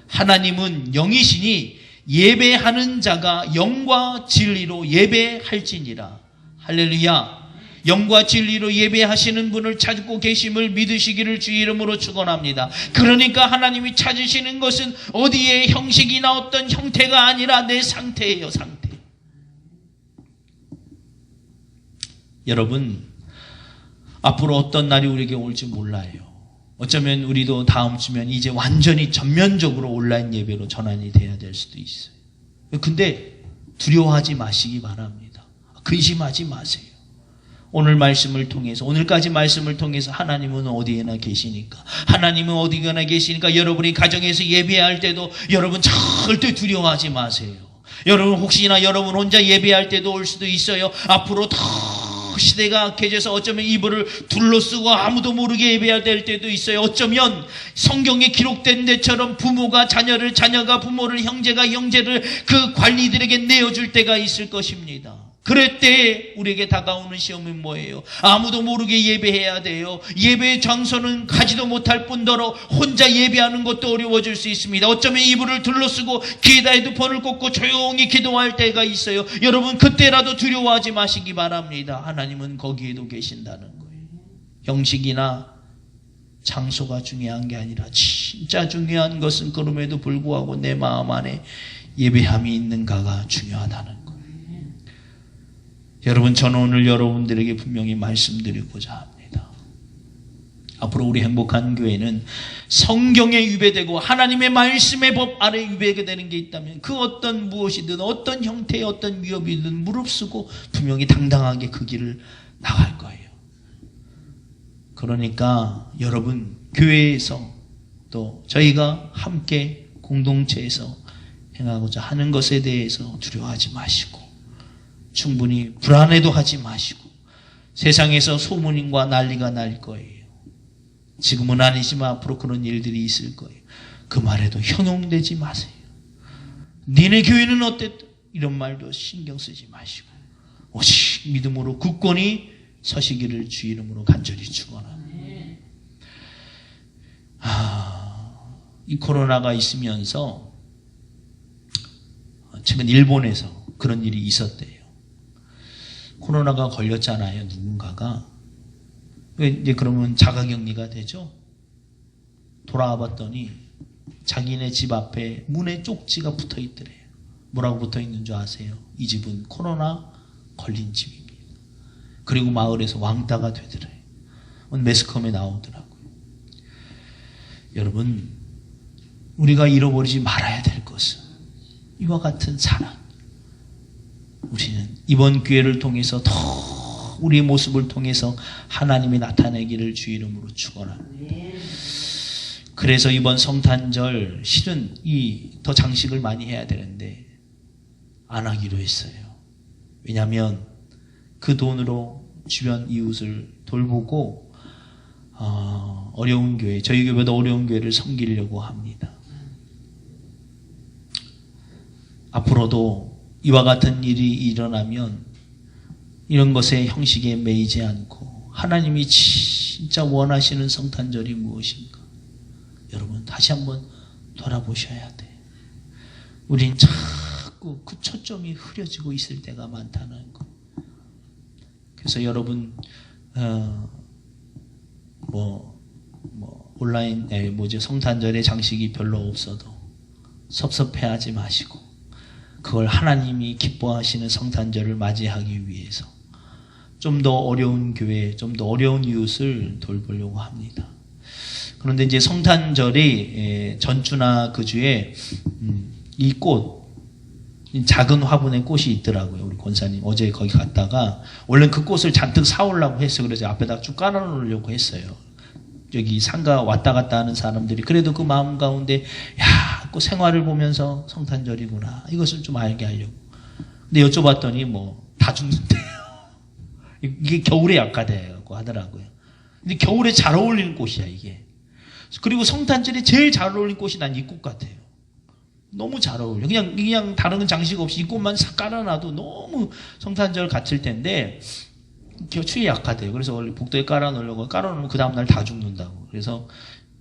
하나님은 영이시니 예배하는 자가 영과 진리로 예배할지니라. 할렐루야. 영과 진리로 예배하시는 분을 찾고 계심을 믿으시기를 주 이름으로 축원합니다. 그러니까 하나님이 찾으시는 것은 어디의 형식이나 어떤 형태가 아니라 내 상태예요, 상태. 여러분, 앞으로 어떤 날이 우리에게 올지 몰라요. 어쩌면 우리도 다음 주면 이제 완전히 전면적으로 온라인 예배로 전환이 돼야 될 수도 있어요. 근데 두려워하지 마시기 바랍니다. 근심하지 마세요. 오늘 말씀을 통해서, 오늘까지 말씀을 통해서 하나님은 어디에나 계시니까, 하나님은 어디에나 계시니까 여러분이 가정에서 예배할 때도 여러분 절대 두려워하지 마세요. 여러분 혹시나 여러분 혼자 예배할 때도 올 수도 있어요. 앞으로 더 시대가 악해져서 어쩌면 이불을 둘러쓰고 아무도 모르게 예배해야 될 때도 있어요. 어쩌면 성경에 기록된 데처럼 부모가 자녀를, 자녀가 부모를, 형제가 형제를 그 관리들에게 내어줄 때가 있을 것입니다. 그럴 때 우리에게 다가오는 시험은 뭐예요? 아무도 모르게 예배해야 돼요. 예배의 장소는 가지도 못할 뿐더러 혼자 예배하는 것도 어려워질 수 있습니다. 어쩌면 이불을 둘러쓰고 귀에다 헤드폰을 꽂고 조용히 기도할 때가 있어요. 여러분, 그때라도 두려워하지 마시기 바랍니다. 하나님은 거기에도 계신다는 거예요. 형식이나 장소가 중요한 게 아니라 진짜 중요한 것은 그럼에도 불구하고 내 마음 안에 예배함이 있는가가 중요하다는 거예요. 여러분, 저는 오늘 여러분들에게 분명히 말씀드리고자 합니다. 앞으로 우리 행복한 교회는 성경에 위배되고 하나님의 말씀의 법 아래 위배가 되는 게 있다면 그 어떤 무엇이든 어떤 형태의 어떤 위협이든 무릅쓰고 분명히 당당하게 그 길을 나갈 거예요. 그러니까 여러분, 교회에서 또 저희가 함께 공동체에서 행하고자 하는 것에 대해서 두려워하지 마시고 충분히 불안해도 하지 마시고 세상에서 소문과 난리가 날 거예요. 지금은 아니지만 앞으로 그런 일들이 있을 거예요. 그 말에도 형용되지 마세요. 니네 교회는 어땠다? 이런 말도 신경 쓰지 마시고 오직 믿음으로 굳건히 서시기를 주 이름으로 간절히 축원합니다. 이 코로나가 있으면서 최근 일본에서 그런 일이 있었대요. 코로나가 걸렸잖아요, 누군가가. 이제 그러면 자가격리가 되죠? 돌아와 봤더니 자기네 집 앞에 문에 쪽지가 붙어 있더래요. 뭐라고 붙어 있는 줄 아세요? 이 집은 코로나 걸린 집입니다. 그리고 마을에서 왕따가 되더래요. 오늘 매스컴에 나오더라고요. 여러분, 우리가 잃어버리지 말아야 될 것은 이와 같은 사랑. 우리는 이번 기회를 통해서 더 우리의 모습을 통해서 하나님이 나타내기를 주 이름으로 축원합니다. 그래서 이번 성탄절 실은 더 장식을 많이 해야 되는데 안 하기로 했어요. 왜냐하면 그 돈으로 주변 이웃을 돌보고 어려운 교회, 저희 교회보다 어려운 교회를 섬기려고 합니다. 앞으로도 이와 같은 일이 일어나면 이런 것의 형식에 매이지 않고 하나님이 진짜 원하시는 성탄절이 무엇인가? 여러분, 다시 한번 돌아보셔야 돼. 우린 자꾸 그 초점이 흐려지고 있을 때가 많다는 거. 그래서 여러분, 온라인, 성탄절에 장식이 별로 없어도 섭섭해하지 마시고, 그걸 하나님이 기뻐하시는 성탄절을 맞이하기 위해서 좀 더 어려운 교회, 좀 더 어려운 이웃을 돌보려고 합니다. 그런데 이제 성탄절이 전주나 그 주에 이 꽃, 작은 화분의 꽃이 있더라고요. 우리 권사님 어제 거기 갔다가 원래 그 꽃을 잔뜩 사오려고 했어요. 그래서 앞에다 쭉 깔아놓으려고 했어요. 여기 상가 왔다 갔다 하는 사람들이 그래도 그 마음 가운데 야, 그 생활을 보면서 성탄절이구나, 이것을 좀 알게 하려고. 근데 여쭤봤더니 다 죽는데요. 이게 겨울에 약화되고 하더라고요. 근데 겨울에 잘 어울리는 꽃이야, 이게. 그리고 성탄절에 제일 잘 어울리는 꽃이 난 이 꽃 같아요. 너무 잘 어울려. 그냥 다른 장식 없이 이 꽃만 싹 깔아놔도 너무 성탄절 같을 텐데 추위에 약하대요. 그래서 원래 복도에 깔아놓으려고, 깔아놓으면 그 다음날 다 죽는다고. 그래서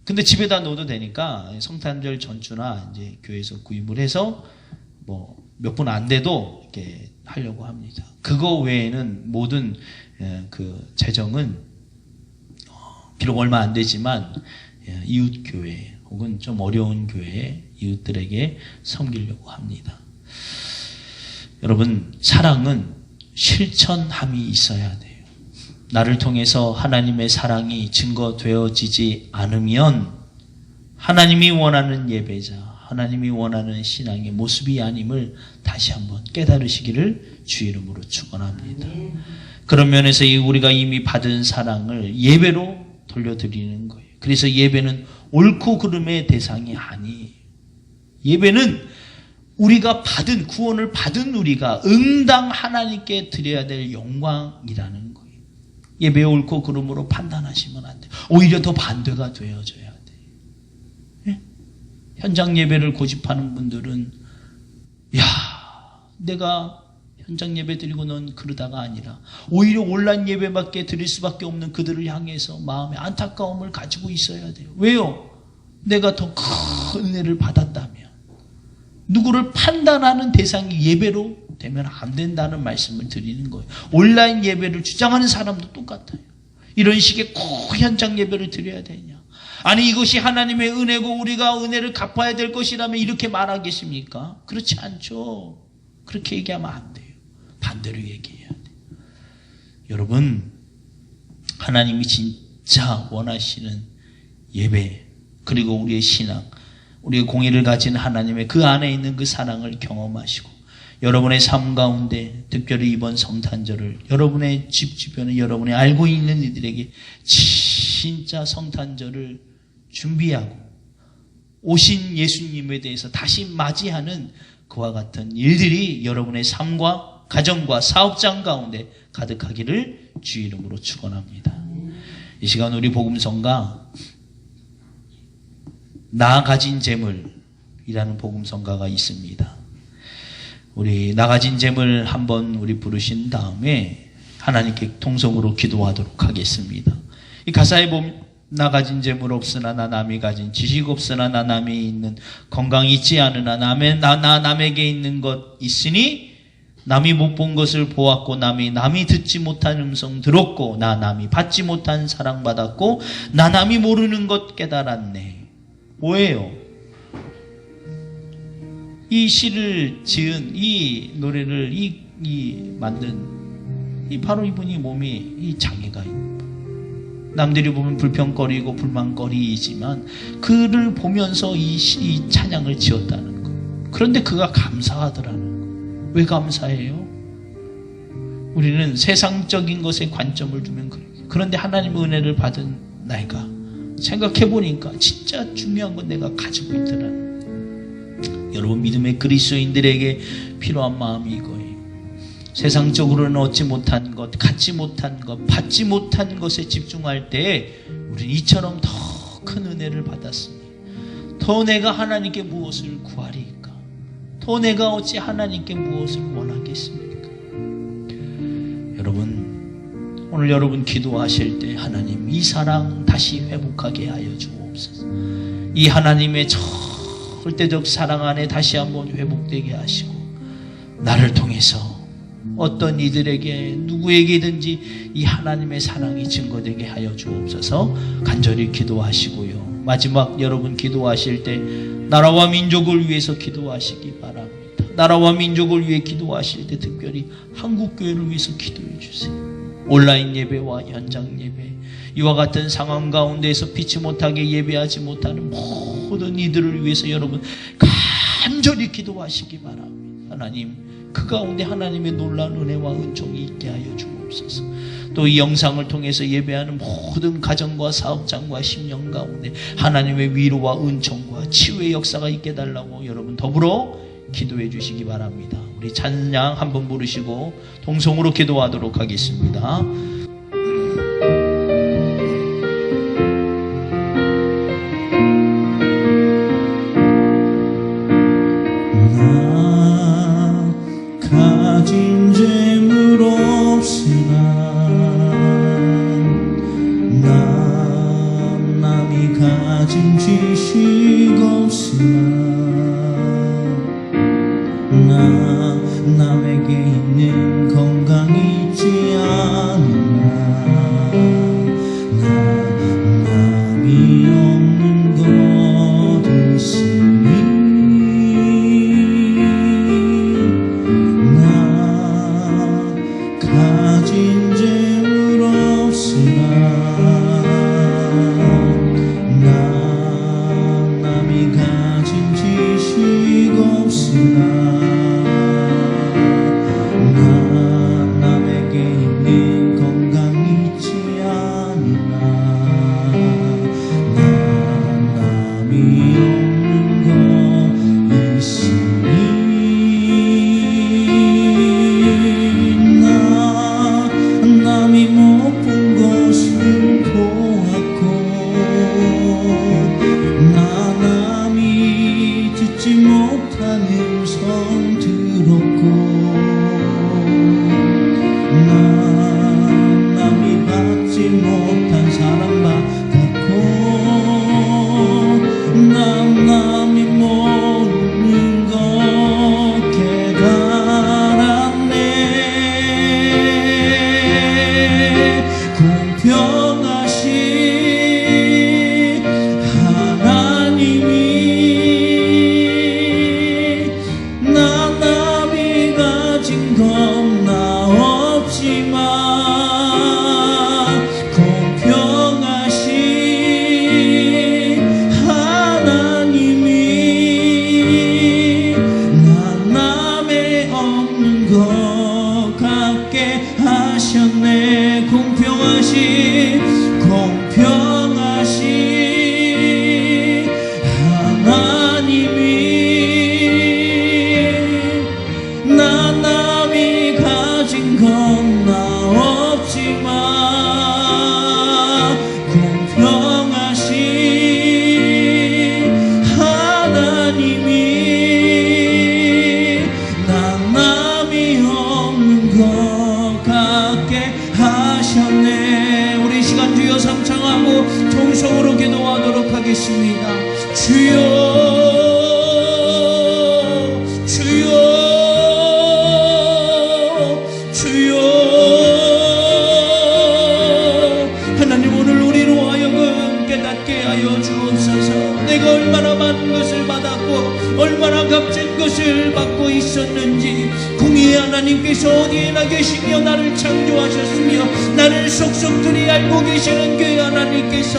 근데 집에다 넣어도 되니까 성탄절 전주나 이제 교회에서 구입을 해서 몇 분 안 돼도 이렇게 하려고 합니다. 그거 외에는 모든 그 재정은 비록 얼마 안 되지만 이웃 교회 혹은 좀 어려운 교회 이웃들에게 섬기려고 합니다. 여러분, 사랑은 실천함이 있어야 돼요. 나를 통해서 하나님의 사랑이 증거되어지지 않으면 하나님이 원하는 예배자, 하나님이 원하는 신앙의 모습이 아님을 다시 한번 깨달으시기를 주 이름으로 축원합니다. 그런 면에서 우리가 이미 받은 사랑을 예배로 돌려드리는 거예요. 그래서 예배는 옳고 그름의 대상이 아니에요. 예배는 우리가 받은 구원을 받은 우리가 응당 하나님께 드려야 될 영광이라는 거예요. 예배 옳고 그름으로 판단하시면 안 돼요. 오히려 더 반대가 되어져야 돼요. 예? 현장 예배를 고집하는 분들은 야, 내가 현장 예배 드리고 넌 그러다가 아니라 오히려 온라인 예배밖에 드릴 수밖에 없는 그들을 향해서 마음의 안타까움을 가지고 있어야 돼요. 왜요? 내가 더 큰 은혜를 받았다면. 누구를 판단하는 대상이 예배로 되면 안 된다는 말씀을 드리는 거예요. 온라인 예배를 주장하는 사람도 똑같아요. 이런 식의 꼭 현장 예배를 드려야 되냐. 아니 이것이 하나님의 은혜고 우리가 은혜를 갚아야 될 것이라면 이렇게 말하겠습니까? 그렇지 않죠. 그렇게 얘기하면 안 돼요. 반대로 얘기해야 돼요. 여러분, 하나님이 진짜 원하시는 예배 그리고 우리의 신앙, 우리의 공의를 가진 하나님의 그 안에 있는 그 사랑을 경험하시고 여러분의 삶 가운데 특별히 이번 성탄절을 여러분의 집 주변에 여러분이 알고 있는 이들에게 진짜 성탄절을 준비하고 오신 예수님에 대해서 다시 맞이하는 그와 같은 일들이 여러분의 삶과 가정과 사업장 가운데 가득하기를 주의 이름으로 축원합니다. 이 시간 우리 복음성가 나 가진 재물이라는 복음성가가 있습니다. 우리 나 가진 재물 한번 우리 부르신 다음에 하나님께 통성으로 기도하도록 하겠습니다. 이 가사에 보면 나 가진 재물 없으나 나 남이 가진 지식 없으나 나 남이 있는 건강 있지 않으나 나 남에게 있는 것 있으니 남이 못 본 것을 보았고 남이 듣지 못한 음성 들었고 나 남이 받지 못한 사랑 받았고 나 남이 모르는 것 깨달았네. 뭐예요? 이 시를 지은 이 노래를 만든 바로 이분이 몸이 이 장애가 있고 남들이 보면 불평거리고 불만거리이지만 그를 보면서 이 찬양을 지었다는 거. 그런데 그가 감사하더라는 거. 왜 감사해요? 우리는 세상적인 것에 관점을 두면 그래요. 그런데 하나님의 은혜를 받은 내가 생각해보니까 진짜 중요한 건 내가 가지고 있더라는 거예요. 여러분 믿음의 그리스도인들에게 필요한 마음이 이거예요. 세상적으로는 얻지 못한 것, 갖지 못한 것, 받지 못한 것에 집중할 때 우리는 이처럼 더 큰 은혜를 받았으니 더 내가 하나님께 무엇을 구하리까? 더 내가 어찌 하나님께 무엇을 원하겠습니까? 여러분, 오늘 여러분 기도하실 때 하나님 이 사랑 다시 회복하게 하여 주옵소서. 이 하나님의 절대적 사랑 안에 다시 한번 회복되게 하시고 나를 통해서 어떤 이들에게 누구에게든지 이 하나님의 사랑이 증거되게 하여 주옵소서. 간절히 기도하시고요. 마지막 여러분 기도하실 때 나라와 민족을 위해서 기도하시기 바랍니다. 나라와 민족을 위해 기도하실 때 특별히 한국교회를 위해서 기도해 주세요. 온라인 예배와 현장 예배, 이와 같은 상황 가운데에서 피치 못하게 예배하지 못하는 모든 이들을 위해서 여러분 간절히 기도하시기 바랍니다. 하나님, 그 가운데 하나님의 놀라운 은혜와 은총이 있게 하여 주옵소서. 또 이 영상을 통해서 예배하는 모든 가정과 사업장과 심령 가운데 하나님의 위로와 은총과 치유의 역사가 있게 달라고 여러분 더불어 기도해 주시기 바랍니다. 우리 찬양 한번 부르시고 동성으로 기도하도록 하겠습니다. 가진 재물 없으나 남이 가진 지식 없으나 남에게 있는 건강이 있지 않으나 남이 없는 것 있으니 가진 재물 없으나 남이 가진 지식 기도하겠습니다. 주여, 주여, 주여. 하나님, 오늘 우리로 하여금 깨닫게 하여 주옵소서. 내가 얼마나 많은 것을 받았고 얼마나 값진 것을 받고 있었는지, 공의의 하나님께서 어디에나 계시며 나를 창조하셨으며 나를 속속들이 알고 계시는 그 하나님께서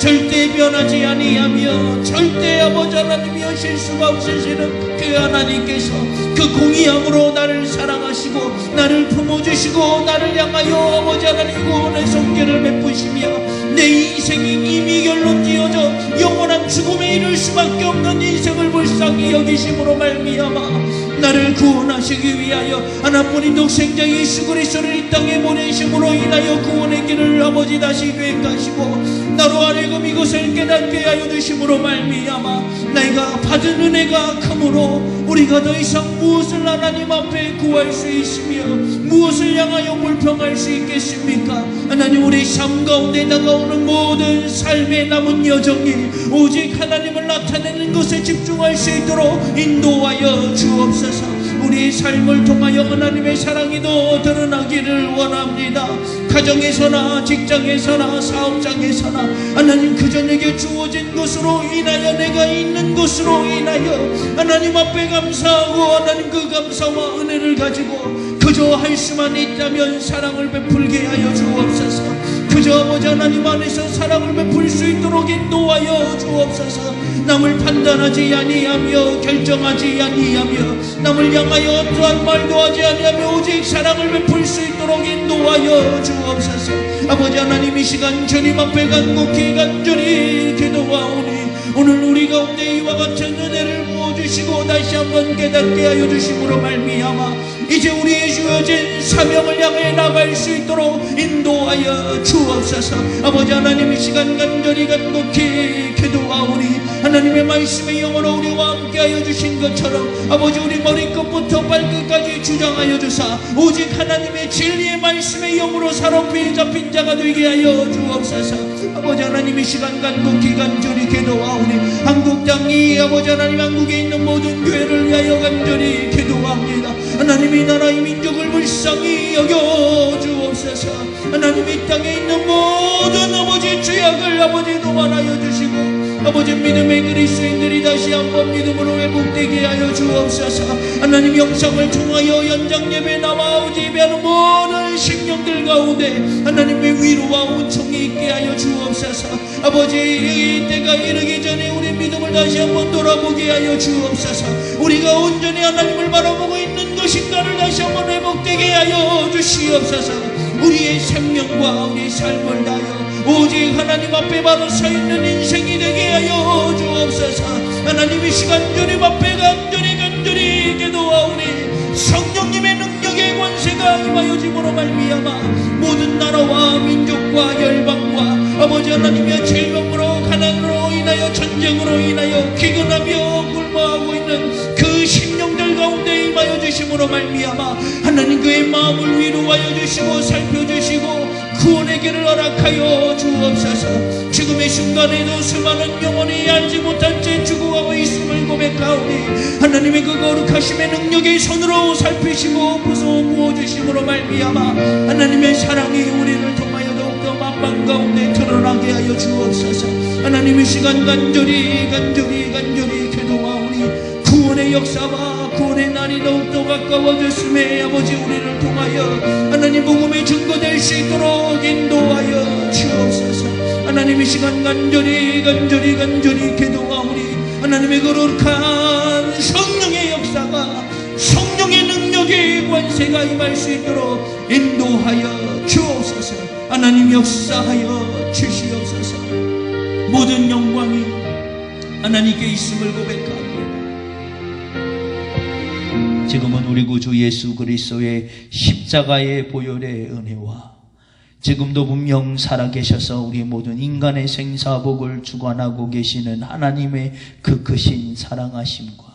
절대 변하지 아니하며 절대 아버지 하나님이여 실수가 없으시는 그 하나님께서 그 공의함으로 나를 사랑하시고 나를 품어주시고 나를 향하여 아버지 하나님 구원의 손길을 베푸시며 내 인생이 이미 결론지어져 영원한 죽음에 이를 수밖에 없는 인생을 불쌍히 여기심으로 말미암아 나를 구원하시기 위하여 하나뿐인 독생자 예수 그리스도를 이 땅에 보내심으로 인하여 구원의 길을 아버지 다시 계획하시고 나로 하여금 이것을 깨닫게 하여 주심으로 말미암아 내가 받은 은혜가 크므로 우리가 더 이상 무엇을 하나님 앞에 구할 수 있으며 무엇을 향하여 불평할 수 있겠습니까? 하나님, 우리 삶 가운데 다가오는 모든 삶의 남은 여정이 오직 하나님을 나타내는 것에 집중할 수 있도록 인도하여 주옵소서. 우리의 삶을 통하여 하나님의 사랑이 더 드러나기를 원합니다. 가정에서나 직장에서나 사업장에서나 하나님, 그저 내게 주어진 것으로 인하여 내가 있는 것으로 인하여 하나님 앞에 감사하고 하나님 그 감사와 은혜를 가지고 그저 할 수만 있다면 사랑을 베풀게 하여 주옵소서. 그저 아버지 하나님 안에서 사랑을 베풀 수 있도록 인도하여 주옵소서. 남을 판단하지 아니하며 결정하지 아니하며 남을 향하여 어떠한 말도 하지 아니하며 오직 사랑을 베풀 수 있도록 인도하여 주옵소서. 아버지 하나님, 이 시간 주님 앞에 간곡히 간절히 기도하오니 오늘 우리 가운데 이와 같은 은혜를 부어주시고 다시 한번 깨닫게 하여 주심으로 말미암아 이제 우리의 주어진 사명을 향해 나갈 수 있도록 인도하여 주옵소서. 아버지 하나님, 이 시간 간절히 간곡히 기도하오니 하나님의 말씀의 영으로 우리와 함께하여 주신 것처럼 아버지 우리 머리끝부터 발끝까지 주장하여 주사 오직 하나님의 진리의 말씀의 영으로 사로잡히 잡힌 자가 되게 하여 주옵소서. 아버지 하나님, 이 시간 간곡히 간절히 기도하오니 한국 땅이 아버지 하나님 한국에 있는 모든 교회를 위하여 간절히 기도합니다. 하나님, 이 나라 이 민족을 불쌍히 여겨 주옵소서. 하나님, 이 땅에 있는 모든 아버지 죄악을 아버지 도만하여 주시고 아버지 믿음의 그리스도인들이 다시 한번 믿음으로 회복되게 하여 주옵소서. 하나님, 영상을 통하여 연장 예배 나와 오지 예배하는 모든 심령들 가운데 하나님의 위로와 은총이 있게 하여 주옵소서. 아버지, 이 때가 이르기 전에 우리 믿음을 다시 한번 돌아보게 하여 주옵소서. 우리가 온전히 하나님을 바라보고 있는 것인가를 다시 한번 회복되게 하여 주시옵소서. 우리의 생명과 우리의 삶을 다하여 오직 하나님 앞에 바로 서 있는 인생이 되게 하여 주옵소서. 하나님, 이 시간 주님 앞에 간절히 기도하오니 성령님의 능력의 권세가 임하여 짐으로 말미암아 모든 나라와 민족과 열방과 아버지 하나님의 질병으로 가난으로 인하여 전쟁으로 인하여 기근하며 굶어하고 있는 그 심령들 가운데 임하여 주심으로 말미암아 하나님 그의 마음을 위로하여 주시고 살펴주시고 구원의 길을 허락하여 주옵소서. 지금의 순간에도 수많은 영혼이 알지 못한 채 죽어가고 있음을 고백하오니 하나님의 그 거룩하심의 능력의 손으로 살피시고 부어주심으로 말미암아 하나님의 사랑이 우리를 통하여 더욱더 만방 가운데 드러나게 하여 주옵소서. 하나님의 시간 간절히 기도하오니 구원의 역사와 구원의 날이 더욱더 가까워졌음에 아버지 우리를 통하여 하나님 복음의 증거될 수 있도록 인도하여 주옵소서. 하나님의 시간 간절히 기도하오니 하나님의 거룩한 성령의 역사가 성령의 능력의 권세가 임할 수 있도록 인도하여 주옵소서. 하나님 역사하여 주시옵소서. 모든 영광이 하나님께 있음을 고백합니다. 지금은 우리 구주 예수 그리스도의 십자가의 보혈의 은혜와 지금도 분명 살아계셔서 우리 모든 인간의 생사복을 주관하고 계시는 하나님의 그 크신 사랑하심과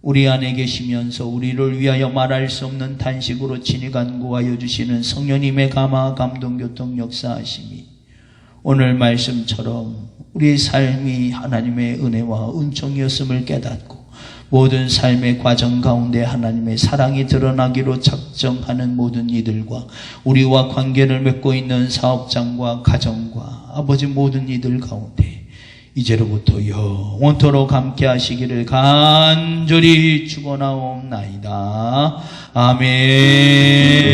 우리 안에 계시면서 우리를 위하여 말할 수 없는 탄식으로 친히 간구하여 주시는 성령님의 감화 감동 교통 역사하심이 오늘 말씀처럼 우리의 삶이 하나님의 은혜와 은총이었음을 깨닫고 모든 삶의 과정 가운데 하나님의 사랑이 드러나기로 작정하는 모든 이들과 우리와 관계를 맺고 있는 사업장과 가정과 아버지 모든 이들 가운데 이제로부터 영원토록 함께 하시기를 간절히 축원하옵나이다. 아멘.